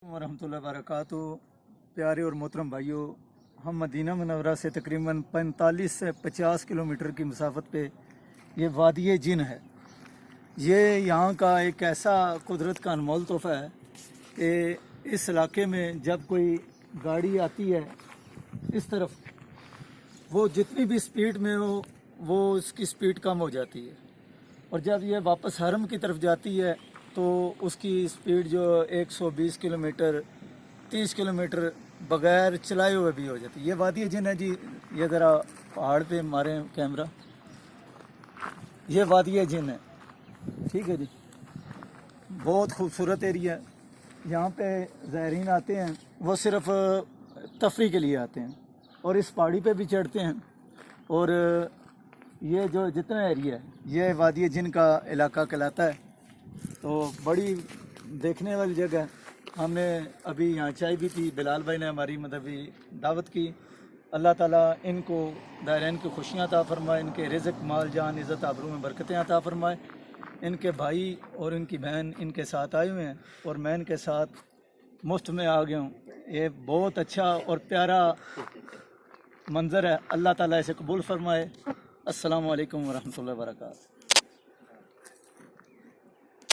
वरहमतुल्लाहि वबरकातुहू। प्यारे और मोहतरम भाइयों, हम मदीना मुनव्वरा से तकरीबन 45 से 50 किलोमीटर की मसाफत पे ये वादी जिन है। ये यहाँ का एक ऐसा कुदरत का अनमोल तोहफ़ा है कि इस इलाके में जब कोई गाड़ी आती है इस तरफ, वो जितनी भी स्पीड में हो वो उसकी स्पीड कम हो जाती है, और जब ये वापस हरम की तरफ जाती है तो उसकी स्पीड जो 120 किलोमीटर 30 किलोमीटर बगैर चलाए हुए भी हो जाती है। ये वादी जिन है जी, ये ज़रा पहाड़ पे मारे कैमरा, ये वादी जिन है, ठीक है जी। बहुत खूबसूरत एरिया है। यहाँ पे ज़ायरीन आते हैं, वो सिर्फ तफरी के लिए आते हैं और इस पहाड़ी पे भी चढ़ते हैं। और ये जो जितना एरिया है ये वादी जिन का इलाका कहलाता है। तो बड़ी देखने वाली जगह है। हमने अभी यहाँ चाय भी पी, बिलाल भाई ने हमारी मदबी दावत की। अल्लाह ताला इनको दायरैन की खुशियाँ अता फरमाए, इनके रिज़्क़ माल जान इज़्ज़त आबरू में बरकतें अता फरमाए। इनके भाई और इनकी बहन इनके साथ आए हुए हैं और मैं इनके साथ मुफ्त में आ गया हूँ। ये बहुत अच्छा और प्यारा मंज़र है। अल्लाह ताला इसे कबूल फरमाए। अस्सलामु अलैकुम वरहमतुल्लाहि वबरकातुहू।